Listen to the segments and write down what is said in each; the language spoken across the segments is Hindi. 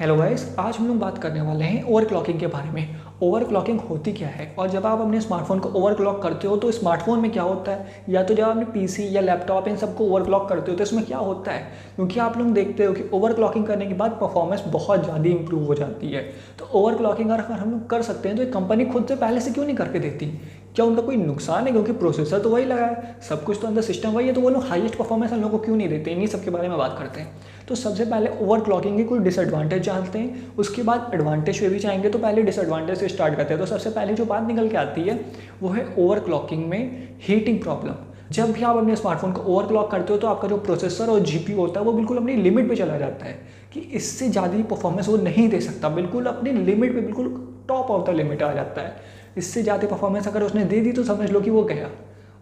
हेलो गाइस, आज हम लोग बात करने वाले हैं ओवरक्लॉकिंग के बारे में। ओवरक्लॉकिंग होती क्या है और जब आप अपने स्मार्टफोन को ओवरक्लॉक करते हो तो स्मार्टफोन में क्या होता है, या तो जब आपने पीसी या लैपटॉप इन सबको ओवरक्लॉक करते हो तो इसमें क्या होता है। क्योंकि आप लोग देखते हो कि ओवरक्लॉकिंग करने के बाद परफॉर्मेंस बहुत ज़्यादा इंप्रूव हो जाती है। तो ओवरक्लॉकिंग अगर हम लोग कर सकते हैं तो एक कंपनी खुद से पहले से क्यों नहीं करके देती। क्या उनका कोई नुकसान है? क्योंकि प्रोसेसर तो वही लगा है, सब कुछ तो अंदर सिस्टम वही है, तो वो लोग हाईएस्ट परफॉर्मेंस हम लोग को क्यों नहीं देते। इन्हीं सब के बारे में बात करते हैं। तो सबसे पहले ओवरक्लॉकिंग के कुछ डिसएडवांटेज जानते हैं, उसके बाद एडवांटेज पे भी जाएंगे। तो पहले डिसएडवांटेज से स्टार्ट करते हैं। तो सबसे पहले जो बात निकल के आती है वो है ओवरक्लॉकिंग में हीटिंग प्रॉब्लम। जब भी आप अपने स्मार्टफोन को ओवरक्लॉक करते हो तो आपका जो प्रोसेसर और जीपीयू होता है वो बिल्कुल अपनी लिमिट पे चला जाता है कि इससे ज़्यादा परफॉर्मेंस वो नहीं दे सकता। बिल्कुल अपनी लिमिट पे, बिल्कुल टॉप ऑफ द लिमिट आ जाता है। इससे ज़्यादा परफॉर्मेंस अगर उसने दे दी तो समझ लो कि वो गया।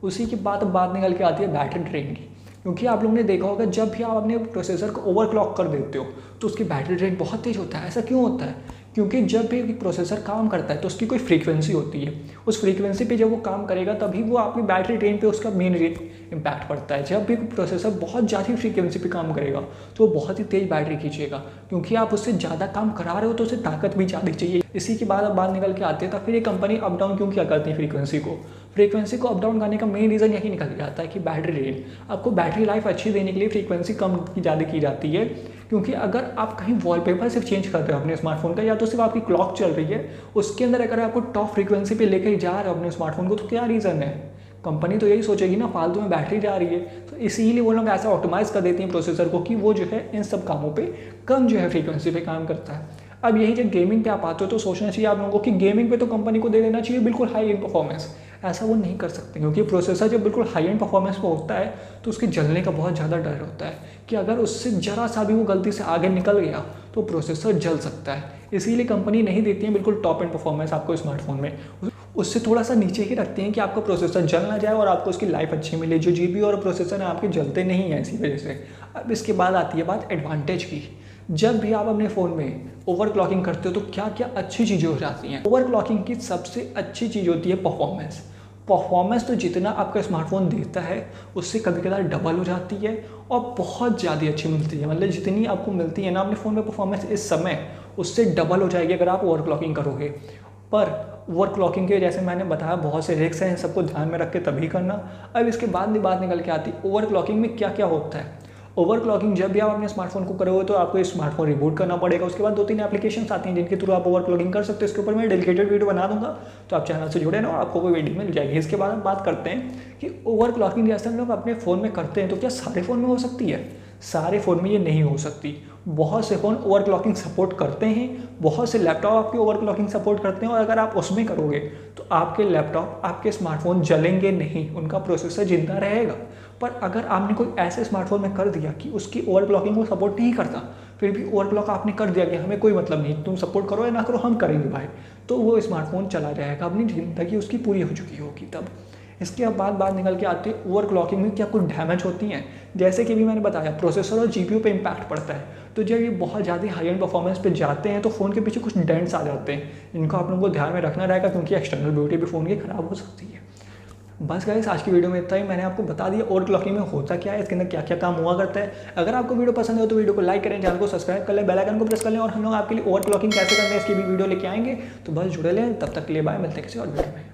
उसी की बात निकल के आती है बैटरी ड्रेन की। क्योंकि आप लोगों ने देखा होगा जब भी आप अपने प्रोसेसर को ओवरक्लॉक कर देते हो तो उसकी बैटरी ड्रेन बहुत तेज होता है। ऐसा क्यों होता है? क्योंकि जब भी प्रोसेसर काम करता है तो उसकी कोई फ्रीक्वेंसी होती है। उस फ्रीक्वेंसी पे जब वो काम करेगा तभी वो आपकी बैटरी ड्रेन पे उसका मेन इम्पैक्ट पड़ता है। जब भी प्रोसेसर बहुत ज़्यादा फ्रीक्वेंसी पे काम करेगा तो वो बहुत ही तेज़ बैटरी खींचेगा। क्योंकि आप उससे ज़्यादा काम करा रहे हो तो उसे ताकत भी ज़्यादा चाहिए। इसी की बात अब बात निकल के आती है। तो फिर ये कंपनी अप डाउन क्यों क्या करती है फ्रीक्वेंसी को अप डाउन करने का मेन रीज़न यही निकल जाता है कि बैटरी ड्रेन। आपको बैटरी लाइफ अच्छी देने के लिए फ्रीक्वेंसी कम ज़्यादा की जाती है। क्योंकि अगर आप कहीं वॉलपेपर सिर्फ चेंज करते हो अपने स्मार्टफोन का, या तो सिर्फ आपकी क्लॉक चल रही है, उसके अंदर अगर आपको टॉप फ्रीक्वेंसी पे लेकर जा रहे हो अपने स्मार्टफोन को, तो क्या रीज़न है? कंपनी तो यही सोचेगी ना, फालतू में बैटरी जा रही है। तो इसीलिए वो लोग ऐसा ऑप्टिमाइज़ कर देती हैं प्रोसेसर को कि वो जो है इन सब कामों पे कम जो है फ्रीक्वेंसी पे काम करता है। अब यही जब गेमिंग पे आप आते हो तो सोचना चाहिए आप लोगों को कि गेमिंग पे तो कंपनी को दे देना चाहिए बिल्कुल हाई एंड परफॉर्मेंस। ऐसा वो नहीं कर सकते क्योंकि प्रोसेसर जब बिल्कुल हाई एंड परफॉर्मेंस पे होता है तो उसके जलने का बहुत ज़्यादा डर होता है कि अगर उससे ज़रा सा भी वो गलती से आगे निकल गया तो प्रोसेसर जल सकता है। इसीलिए कंपनी नहीं देती है बिल्कुल टॉप एंड परफॉर्मेंस आपको स्मार्टफोन में। उससे थोड़ा सा नीचे ही रखते हैं कि आपका प्रोसेसर जल ना जाए और आपको उसकी लाइफ अच्छी मिले। जो जीबी और प्रोसेसर हैं आपके जलते नहीं हैं इसी वजह से। अब इसके बाद आती है बात एडवांटेज की। जब भी आप अपने फ़ोन में ओवरक्लॉकिंग करते हो तो क्या क्या अच्छी चीज़ें हो जाती हैं। ओवरक्लॉकिंग की सबसे अच्छी चीज़ होती है परफॉर्मेंस तो जितना आपका स्मार्टफोन देता है उससे कभी कभार डबल हो जाती है और बहुत ज़्यादा अच्छी मिलती है। मतलब जितनी आपको मिलती है ना अपने फ़ोन में परफॉर्मेंस इस समय, उससे डबल हो जाएगी अगर आप ओवरक्लॉकिंग करोगे। पर ओवरक्लॉकिंग के जैसे मैंने बताया बहुत से रिस्क हैं, इन सबको ध्यान में रख के तभी करना। अब इसके बाद बात निकल के आती है ओवरक्लॉकिंग में क्या क्या होता है। ओवरक्लॉकिंग जब भी आप अपने स्मार्टफोन को करोगे तो आपको स्मार्टफोन रिबूट करना पड़ेगा। उसके बाद 2-3 एप्लीकेशंस आती हैं जिनके थ्रू आप ओवरक्लॉकिंग कर सकते हो। इसके ऊपर मैं डेडिकेटेड वीडियो बना दूंगा, तो आप चैनल से जुड़े ना, आपको वो वीडियो मिल जाएगी। इसके बाद हम बात करते हैं कि ओवरक्लॉकिंग जैसे हम लोग अपने फ़ोन में करते हैं तो क्या सारे फ़ोन में हो सकती है? सारे फ़ोन में ये नहीं हो सकती। बहुत से फ़ोन ओवरक्लॉकिंग सपोर्ट करते हैं, बहुत से लैपटॉप आपकी ओवरक्लॉकिंग सपोर्ट करते हैं। और अगर आप उसमें करोगे तो आपके लैपटॉप, आपके स्मार्टफोन जलेंगे नहीं, उनका प्रोसेसर जिंदा रहेगा। पर अगर आपने कोई ऐसे स्मार्टफोन में कर दिया कि उसकी ओवरक्लॉकिंग को सपोर्ट नहीं करता, फिर भी ओवरक्लॉक आपने कर दिया कि हमें कोई मतलब नहीं, तुम सपोर्ट करो या ना करो, हम करेंगे भाई, तो वो स्मार्टफोन चला जाएगा, अपनी ज़िंदगी उसकी पूरी हो चुकी होगी तब। इसके बाद बात निकल के आती है ओवरक्लॉकिंग में क्या कुछ डैमेज होती हैं। जैसे कि भी मैंने बताया प्रोसेसर और जीपीयू पे इम्पैक्ट पड़ता है। तो जब ये बहुत ज़्यादा हाई एंड परफॉर्मेंस पे जाते हैं तो फ़ोन के पीछे कुछ डेंट्स आ जाते हैं, इनको आप लोगों को ध्यान में रखना रहेगा क्योंकि एक्सटर्नल ब्यूटी भी फ़ोन की ख़राब हो सकती है। बस गाइस, आज की वीडियो में इतना ही। मैंने आपको बता दिया ओवरक्लॉकिंग में होता क्या है, इसके अंदर क्या क्या काम हुआ करता है। अगर आपको वीडियो पसंद है तो वीडियो को लाइक करें, चैनल को सब्सक्राइब कर लें, बेल आइकन को प्रेस कर लें और हम लोग आपके लिए ओवरक्लॉकिंग कैसे करते हैं इसकी भी वीडियो लेके आएंगे। तो बस जुड़े लें, तब तक के लिए बाय, मिलते हैं किसी और वीडियो में।